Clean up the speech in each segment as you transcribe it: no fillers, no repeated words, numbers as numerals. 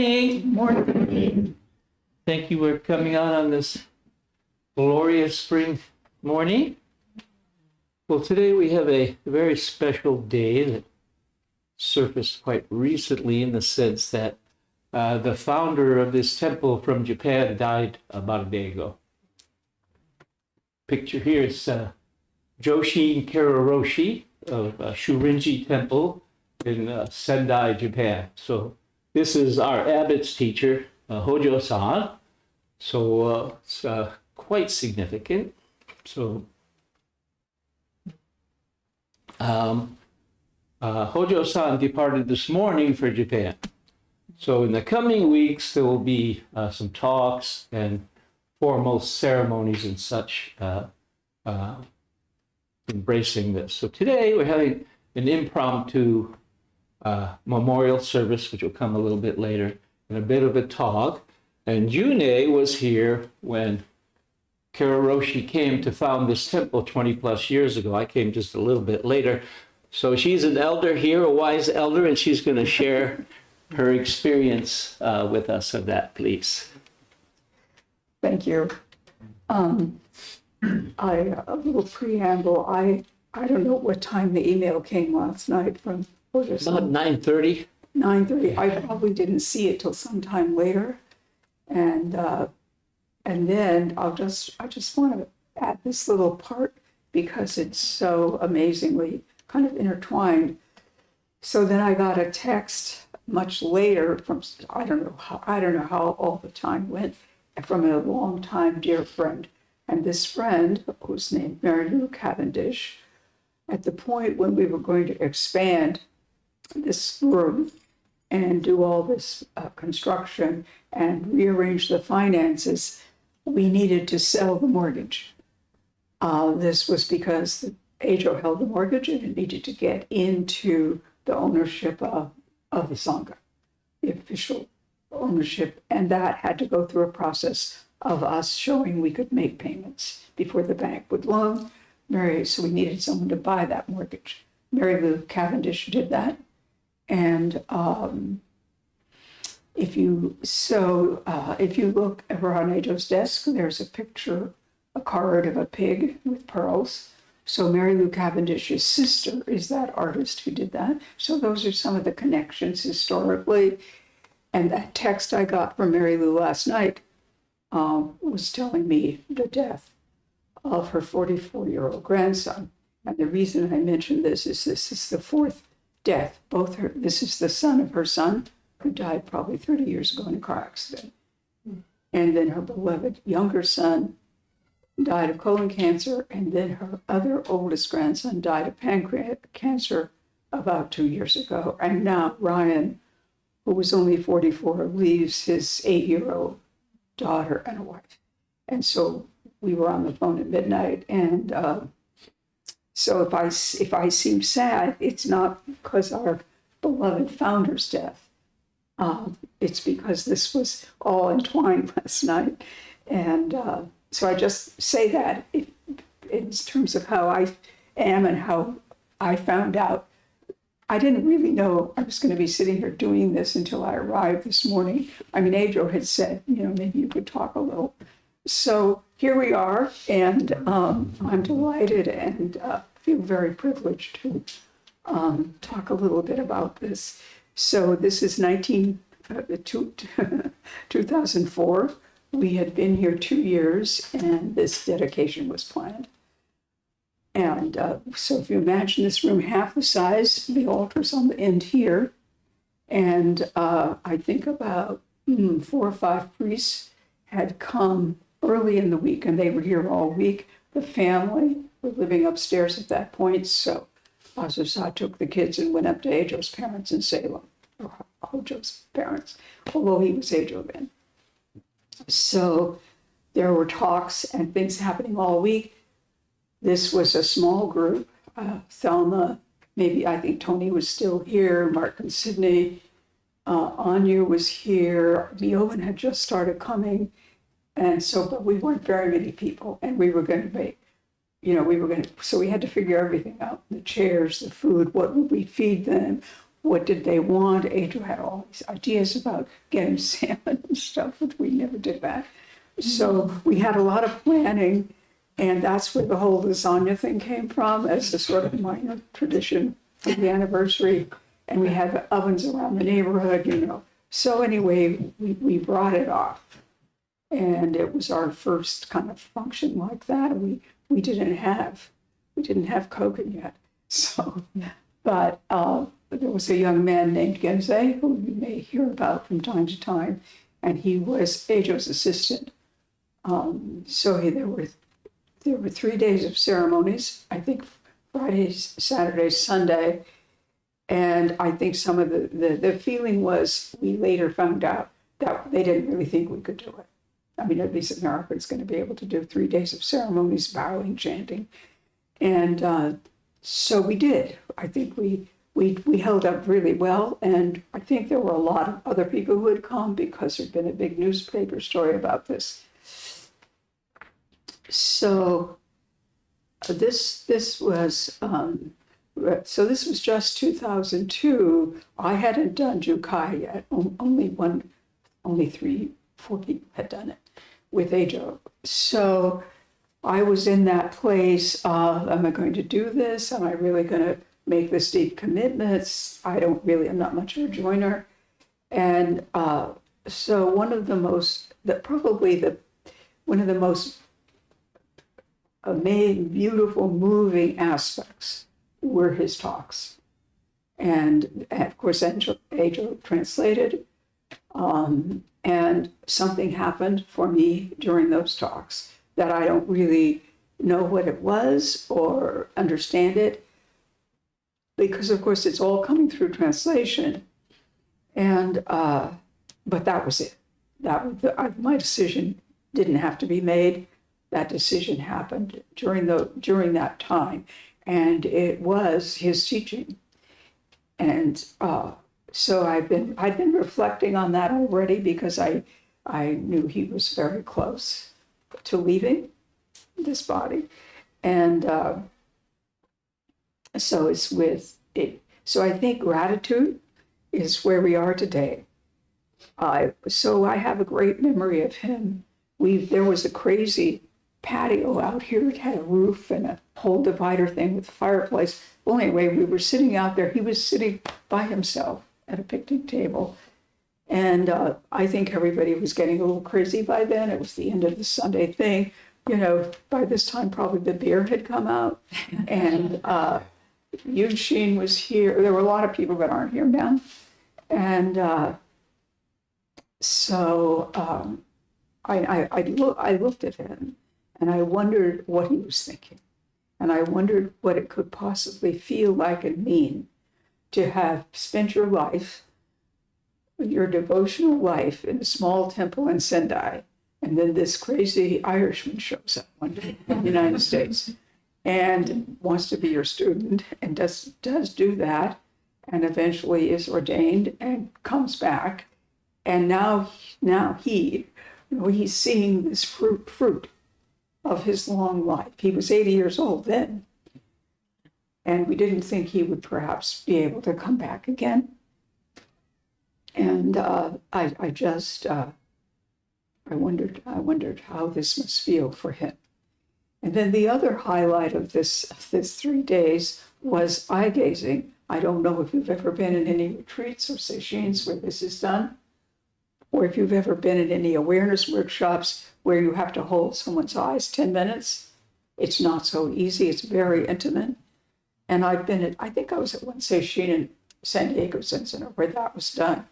Good morning. Thank you for coming out on this glorious spring morning. Well, today we have a very special day that surfaced quite recently in the sense that the founder of this temple from Japan died about a day ago. Picture here is Joshin Keira-roshi of Shurinji Temple in Sendai, Japan. So this is our abbot's teacher, Hojo-san. So it's quite significant. So Hojo-san departed this morning for Japan. So in the coming weeks, there will be some talks and formal ceremonies and such embracing this. So today we're having an impromptu memorial service, which will come a little bit later, and a bit of a talk. And June was here when Keira-roshi came to found this temple 20 plus years ago. I came just a little bit later. So she's an elder here, a wise elder, and she's going to share her experience with us of that, please. Thank you. A little preamble. I don't know what time the email came last night from About 9:30. 9:30. I probably didn't see it till sometime later, and then I just want to add this little part because it's so amazingly kind of intertwined. So then I got a text much later from I don't know how all the time went, from a longtime dear friend, and this friend, who's named Mary Lou Cavendish, at the point when we were going to expand this room and do all this construction and rearrange the finances, we needed to sell the mortgage. This was because Ejo held the mortgage and it needed to get into the ownership of the Sangha, the official ownership, and that had to go through a process of us showing we could make payments before the bank would loan Mary. So we needed someone to buy that mortgage. Mary Lou Cavendish did that. And if you look over on Ejo's desk, there's a picture, a card of a pig with pearls. So Mary Lou Cavendish's sister is that artist who did that. So those are some of the connections historically. And that text I got from Mary Lou last night was telling me the death of her 44-year-old grandson. And the reason I mention this is the fourth death. This is the son of her son, who died probably 30 years ago in a car accident. And then her beloved younger son died of colon cancer, and then her other oldest grandson died of pancreatic cancer about 2 years ago. And now Ryan, who was only 44, leaves his 8-year-old daughter and a wife. And so we were on the phone at midnight, and so if I seem sad, it's not because our beloved founder's death. It's because this was all entwined last night. And so I just say that in terms of how I am and how I found out. I didn't really know I was going to be sitting here doing this until I arrived this morning. I mean, Ejo had said, maybe you could talk a little. So here we are, and I'm delighted and feel very privileged to talk a little bit about this. So this is 2004. We had been here 2 years, and this dedication was planned. And so if you imagine this room half the size, the altar's on the end here. And I think about 4 or 5 priests had come early in the week, and they were here all week. The family were living upstairs at that point. So Azusa took the kids and went up to Ejo's parents in Salem, or Hojo's parents, although he was Ejo then. So there were talks and things happening all week. This was a small group. Thelma, maybe I think Tony was still here, Mark and Sydney, Anya was here, Neovan had just started coming. And so, but we weren't very many people, and we were going to make, so we had to figure everything out, the chairs, the food, what would we feed them, what did they want? Ejo had all these ideas about getting salmon and stuff, but we never did that. So we had a lot of planning, and that's where the whole lasagna thing came from as a sort of minor tradition of the anniversary. And we had ovens around the neighborhood, you know. So anyway, we brought it off. And it was our first kind of function like that. We didn't have Kogan yet. So, but there was a young man named Gensei, who you may hear about from time to time, and he was Ejo's assistant. There were 3 days of ceremonies, I think Friday, Saturday, Sunday. And I think some of the feeling was, we later found out that they didn't really think we could do it. I mean, at least America's going to be able to do 3 days of ceremonies, bowing, chanting. And so we did. I think we held up really well. And I think there were a lot of other people who had come because there'd been a big newspaper story about this. So this was just 2002. I hadn't done Jukai yet. Only 4 people had done it with Ejo. So I was in that place of, am I going to do this? Am I really going to make this deep commitments? I'm not much of a joiner. And so one of the most amazing, beautiful, moving aspects were his talks. And of course, Ejo translated. And something happened for me during those talks that I don't really know what it was or understand it, because of course it's all coming through translation. And but that was it. My decision didn't have to be made. That decision happened during that time, and it was his teaching. And so I'd been reflecting on that already, because I knew he was very close to leaving this body. And so it's with it. So I think gratitude is where we are today. So I have a great memory of him. There was a crazy patio out here. It had a roof and a whole divider thing with a fireplace. Well, anyway, we were sitting out there. He was sitting by himself at a picnic table. And I think everybody was getting a little crazy by then. It was the end of the Sunday thing. You know, by this time, probably the beer had come out. And Yushin was here. There were a lot of people that aren't here now. And so I looked at him, and I wondered what he was thinking. And I wondered what it could possibly feel like and mean to have spent your life, your devotional life, in a small temple in Sendai. And then this crazy Irishman shows up one day in the United States and wants to be your student, and does do that, and eventually is ordained and comes back. And now he's seeing this fruit of his long life. He was 80 years old then. And we didn't think he would perhaps be able to come back again. And I wondered how this must feel for him. And then the other highlight of this 3 days was eye gazing. I don't know if you've ever been in any retreats or sessions where this is done, or if you've ever been in any awareness workshops where you have to hold someone's eyes 10 minutes. It's not so easy. It's very intimate. And I think I was at one session in San Diego Center where that was done.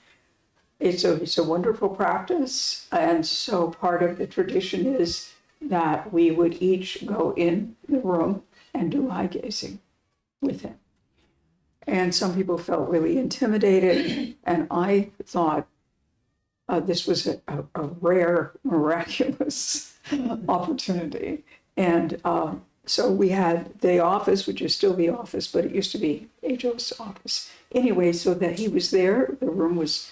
It's a wonderful practice. And so part of the tradition is that we would each go in the room and do eye gazing with him. And some people felt really intimidated. And I thought this was a rare, miraculous opportunity. And so we had the office, which is still the office, but it used to be Ejo's office. Anyway, so that he was there. The room was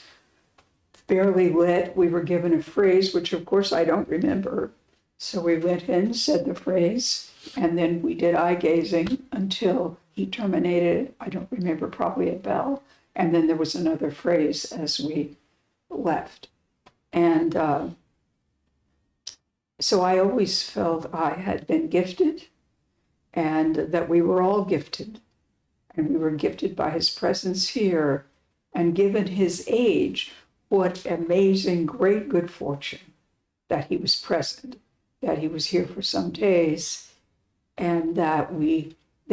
barely lit. We were given a phrase, which of course I don't remember. So we went in, said the phrase, and then we did eye gazing until he terminated. I don't remember, probably a bell. And then there was another phrase as we left. And so I always felt I had been gifted and that we were all gifted. And we were gifted by his presence here. And given his age, what amazing, great good fortune that he was present, that he was here for some days, and that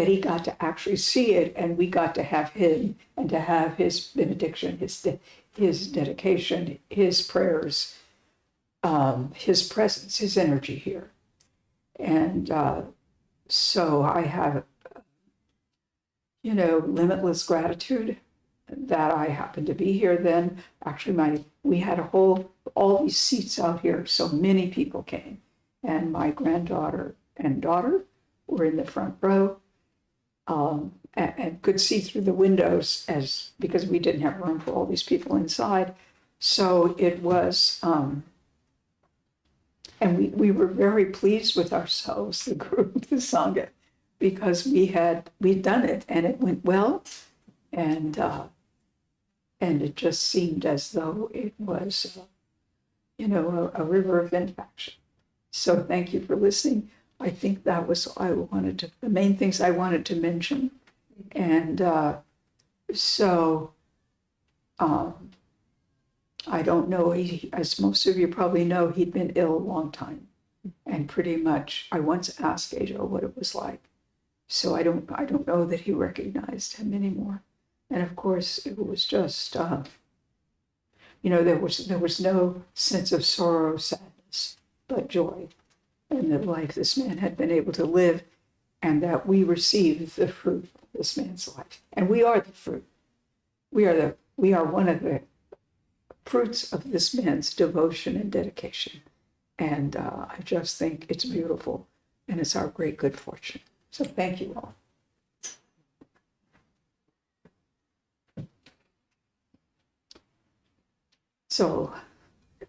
he got to actually see it, and we got to have him and to have his benediction, his dedication, his prayers, his presence, his energy here. And so I have, limitless gratitude that I happened to be here then. Actually, we had all these seats out here, so many people came. And my granddaughter and daughter were in the front row, and could see through the windows because we didn't have room for all these people inside. So it was, and we were very pleased with ourselves, the group, the Sangha, because we'd done it and it went well, and it just seemed as though it was, a river of benediction. So thank you for listening. I think that was the main things I wanted to mention. And I don't know, as most of you probably know, he'd been ill a long time. And pretty much, I once asked Ejo what it was like. So I don't know that he recognized him anymore. And of course, it was just, there was no sense of sorrow, sadness, but joy in the life this man had been able to live, and that we receive the fruit of this man's life. And we are the fruit. We are one of the fruits of this man's devotion and dedication. And I just think it's beautiful, and it's our great good fortune. So thank you all. So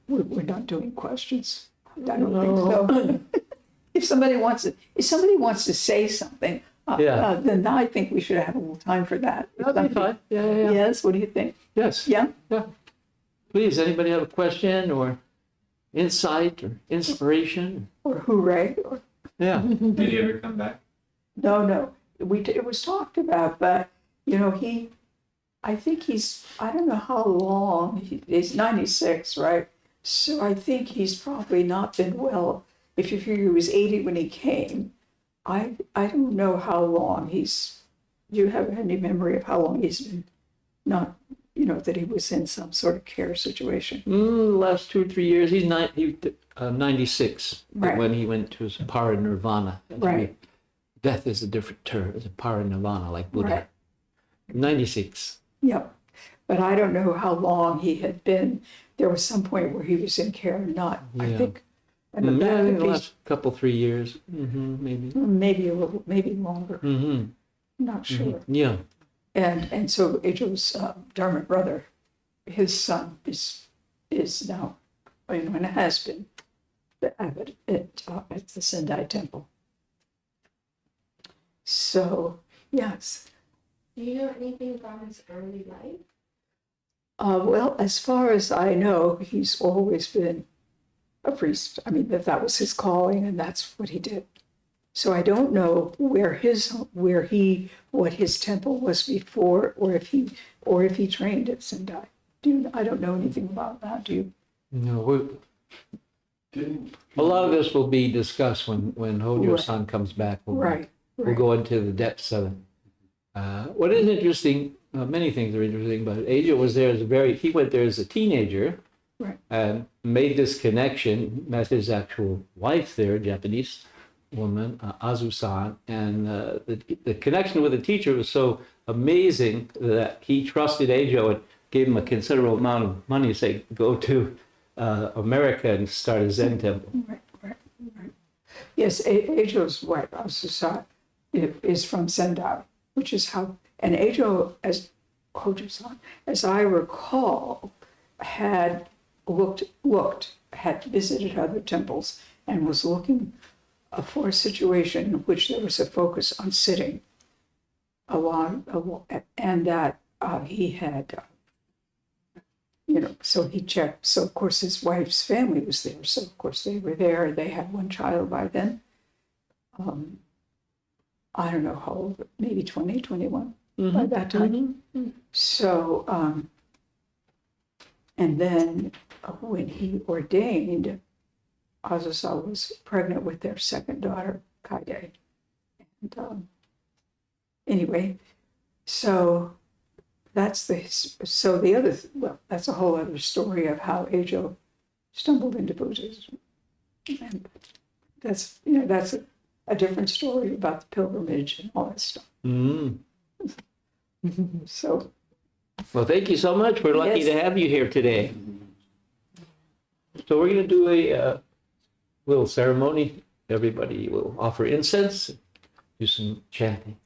we're not doing questions. I don't think so. If somebody wants to say something, then I think we should have a little time for that. That'll be fine. Yeah. Yes, what do you think? Yes. Yeah? Yeah. Please, anybody have a question or insight or inspiration? Or hooray? Or... Yeah. Did he ever come back? No. It was talked about, but, I think I don't know how long, he's 96, right? So I think he's probably not been well. If you figure he was 80 when he came, I don't know how long do you have any memory of how long he's been not, that he was in some sort of care situation? Last 2 or 3 years. He's 96 Right. when he went to his parinirvana. Right. Death is a different term. It's a parinirvana, like Buddha. Right. 96. Yep. But I don't know how long he had been. There was some point where he was in care, I think. And I think the last couple, 3 years. Maybe. Maybe a little, maybe longer. Not sure. Yeah. And so Ejo's Dharma brother, his son is now, and has been the abbot at the Sendai temple. So, yes. Do you know anything about his early life? Well, as far as I know, he's always been a priest. I mean, that was his calling, and that's what he did. So I don't know what his temple was before, or if he trained at Sendai. I don't know anything about that. Do you? No. A lot of this will be discussed when Hojo-san comes back. We'll go into the depths of it. What is interesting, many things are interesting, but Ejo was there he went there as a teenager, and made this connection, met his actual wife there, Japanese woman, Azu-san, and the connection with the teacher was so amazing that he trusted Ejo and gave him a considerable amount of money to say, go to America and start a Zen temple. Right. Yes, Ejo's wife, Azu-san, is from Sendai, which is how, and Ejo, as Hojo-san, as I recall, had visited other temples and was looking for a situation in which there was a focus on sitting and that he had, so he checked. So, of course, his wife's family was there. So, of course, they were there. They had one child by then. I don't know how old, maybe 20, 21 by that time. So, and then when he ordained, Azusa was pregnant with their second daughter, Kaide. And anyway, so that's the other, that's a whole other story of how Ejo stumbled into Buddhism. And that's a different story about the pilgrimage and all that stuff. So, well, thank you so much. We're lucky Yes. to have you here today. So we're going to do a little ceremony. Everybody will offer incense, do some chanting.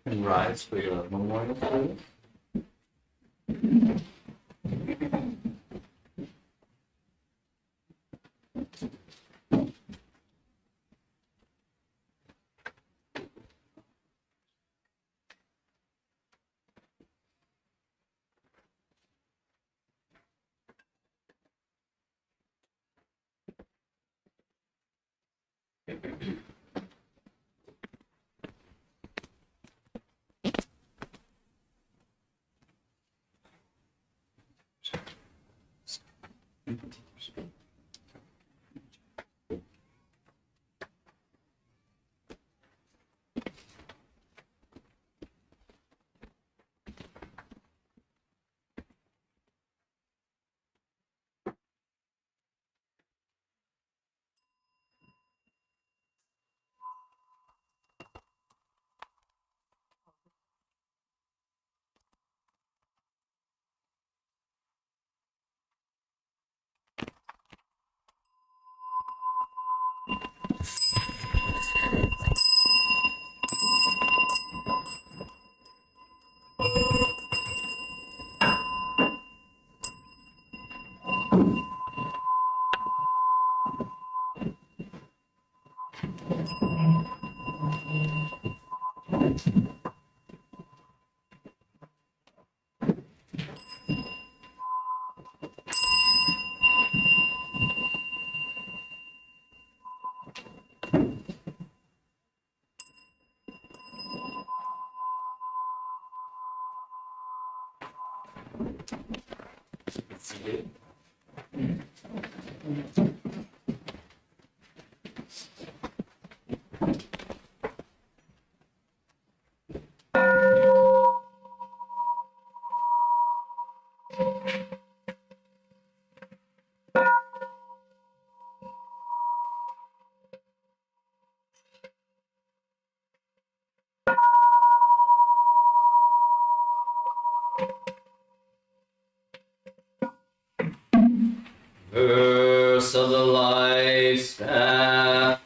And rise for your memorial service. Seated. Verse of the life path.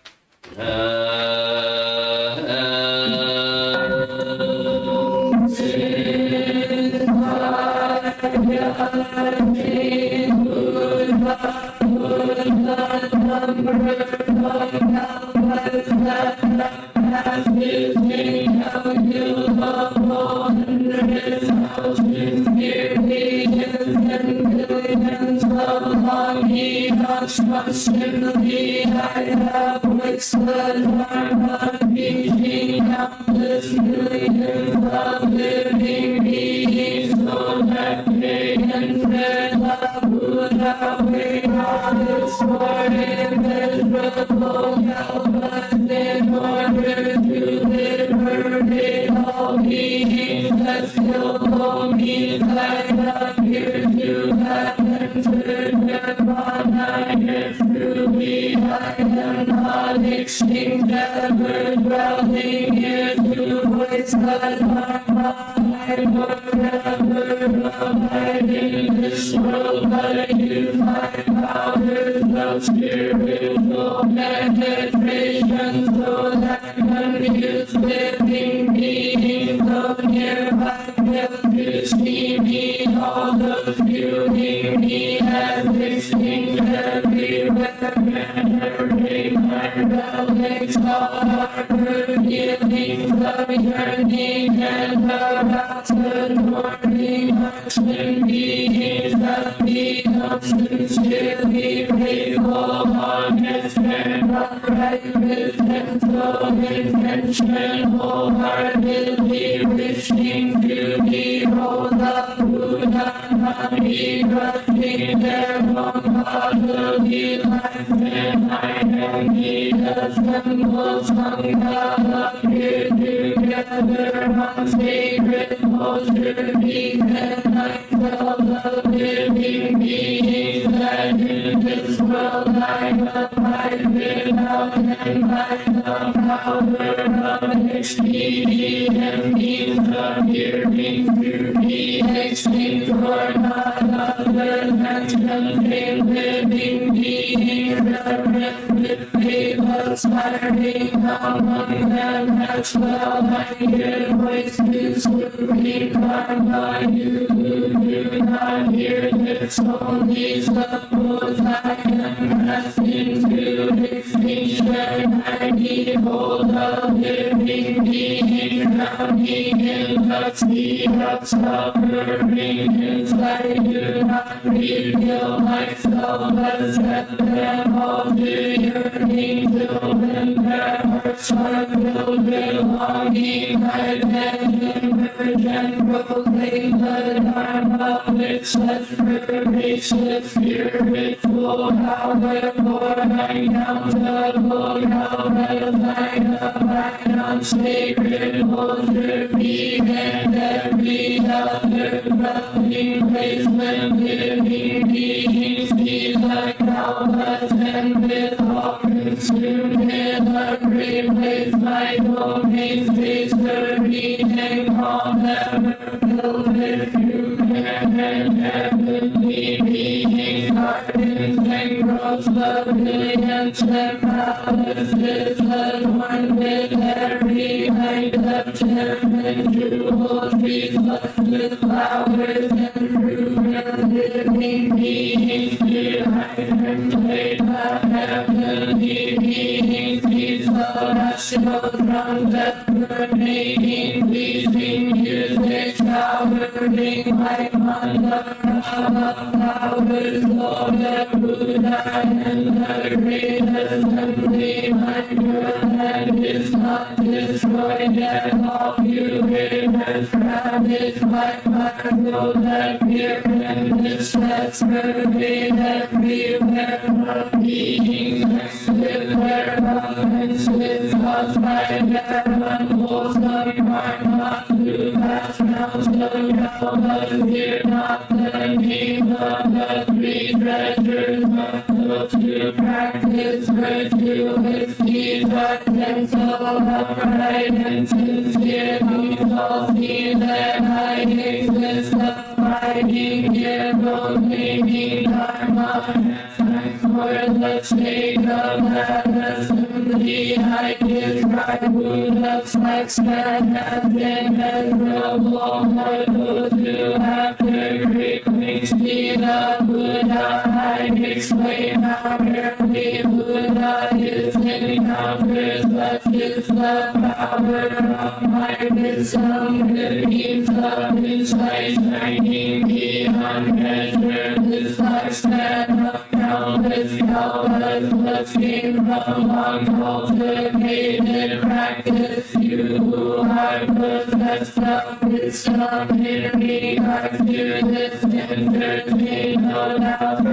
Destroy death, all you witness rabbits like so that fear and distress pervade everywhere. The beings live their provinces caused by their unwholesome karma to pass down so down, but fear not the name of the three treasures of those who practice virtuous deeds are gentle, upright, and sincere. These all see that I exist, abiding here, proclaiming dharma. Thanks for the sake of that assembly, I describe who looks like man has immeasurable for those who after great things see the Buddha. I explain how rarely Buddha is encountered. Such is the power of my wisdom. The beams of insight shining beyond measure. This lifespan of countless kalpas came from uncultivated practice. You who are possessed of wisdom in regards to this entertain no doubt.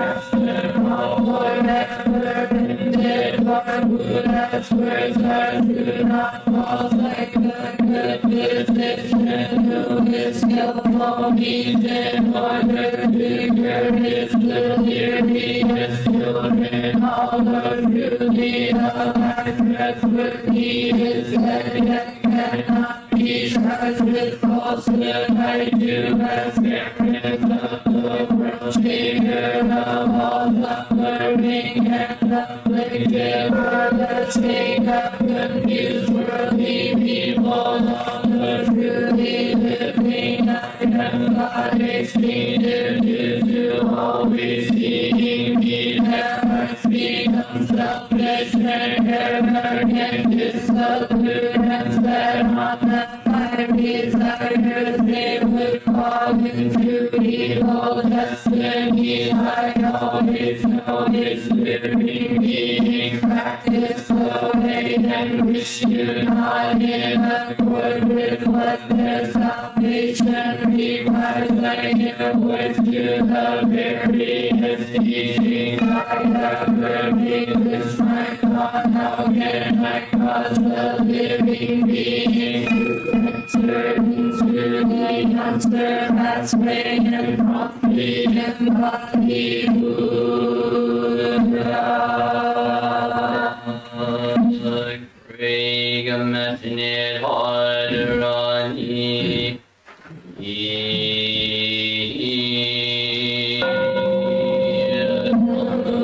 Forever ended, for Buddha's words are true, not false, like the good physician who is skillful means in order to cure his delirious children. Although truly trustworthy is said, yet cannot be charged with falsehood. I do experiment of the world's figure of all suffering and afflicted for the sake of confused worldly people. Although truly living, I am not extinct due to always seeking me. Never become selfish and arrogant, dissolute that on my desires they would fall into evil destinies. I always know this living being practice so they and wish you not in accord with what their salvation requires. I invoice to the various teachings I have heard. This my thought, how can I cause the living being to enter into the answer that's made and promptly embody Buddha? Krigametnid Hadarani Namo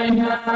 Amen.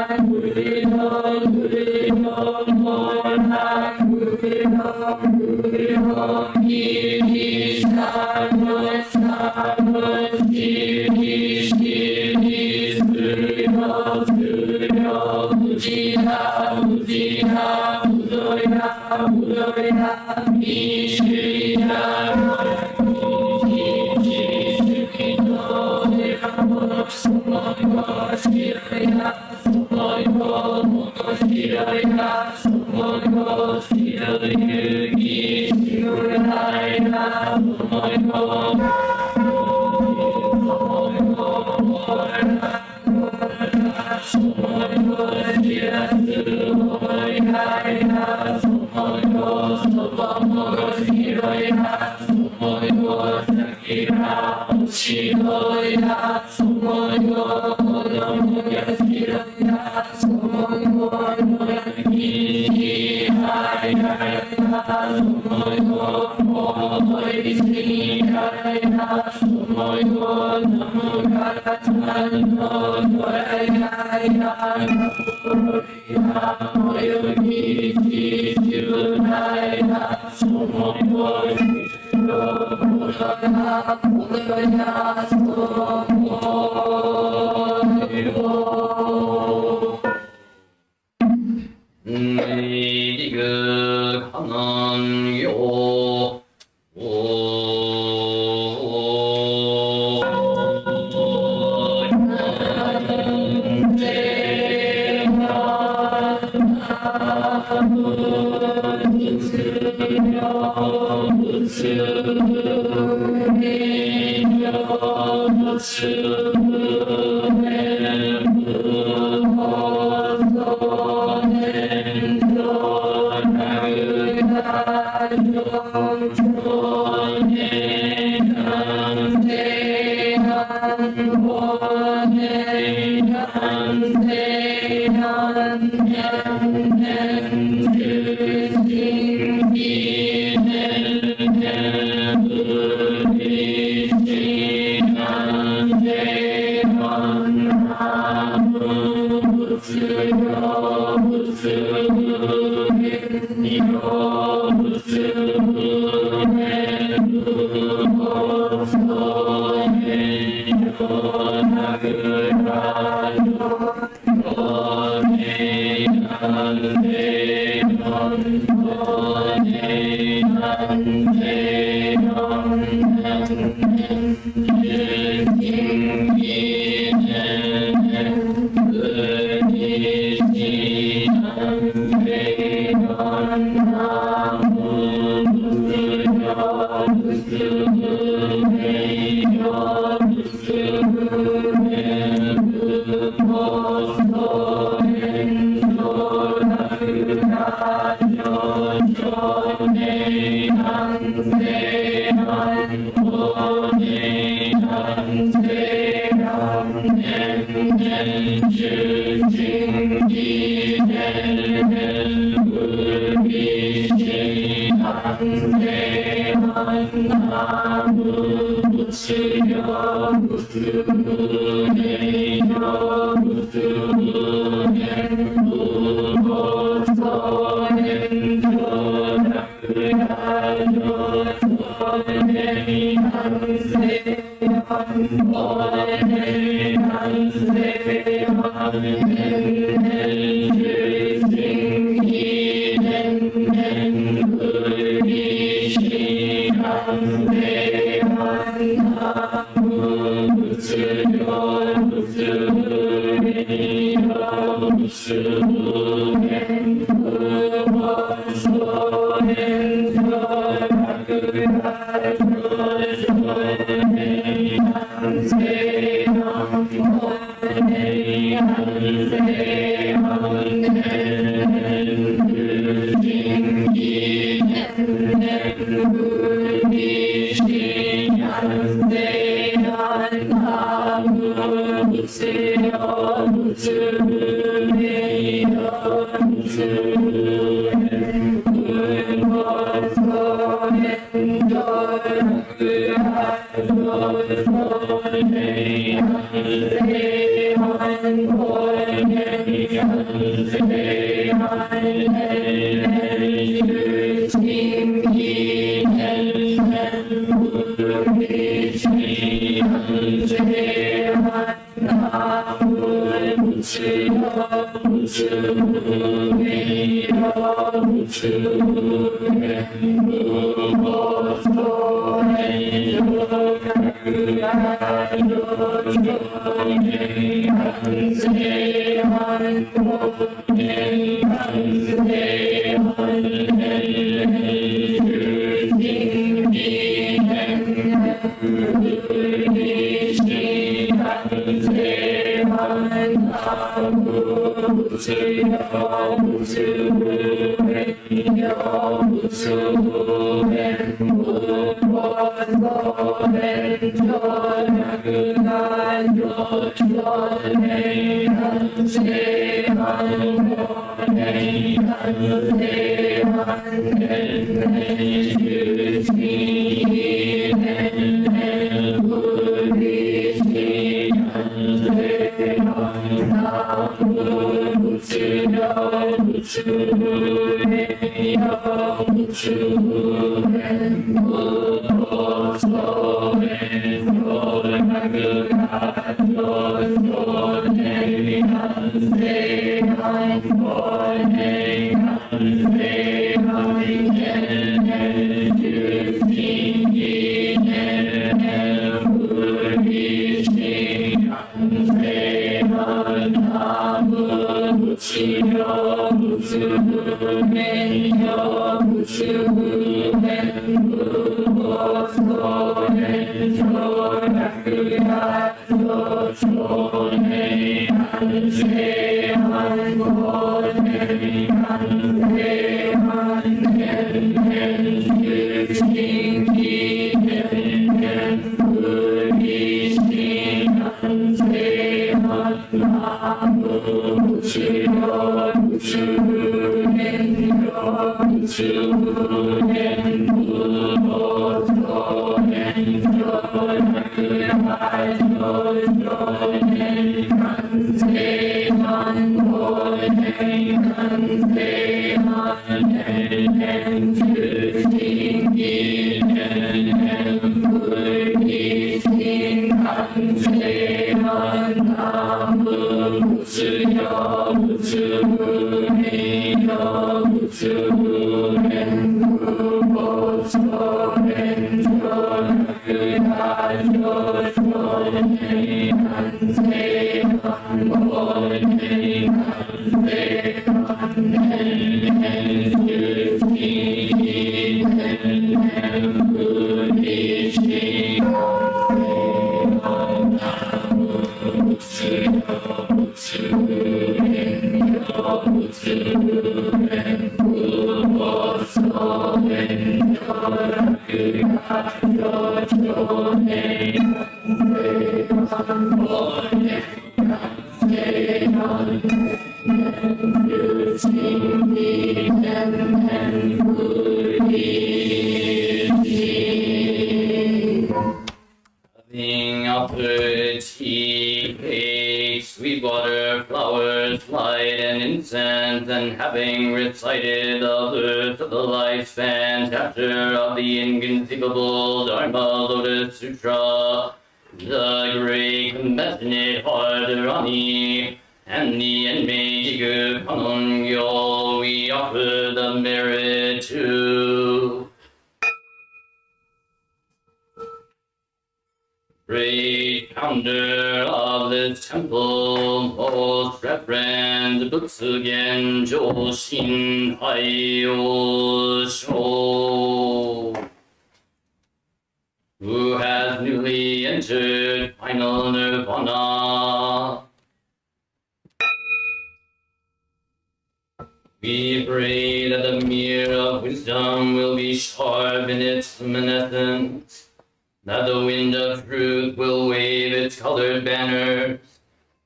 Having offered tea, cake, sweet water, flowers, light, and incense, and having recited the verse of the lifespan chapter of the inconceivable Dharma Lotus Sutra, the great compassionate heart Rani, and the Enmei Kanongyo, we offer the merit to. Great founder of this temple, most reverend Butsugen Joshin Daiosho, who has newly entered final nirvana. We pray that the mirror of wisdom will be sharp in its luminescence, that the wind of truth will wave its colored banners,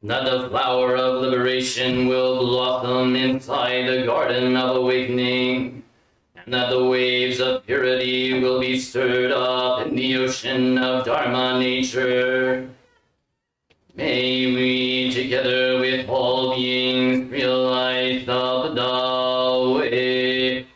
that the flower of liberation will blossom inside the garden of awakening, and that the waves of purity will be stirred up in the ocean of Dharma nature. May we together with all beings, realize the Tao way.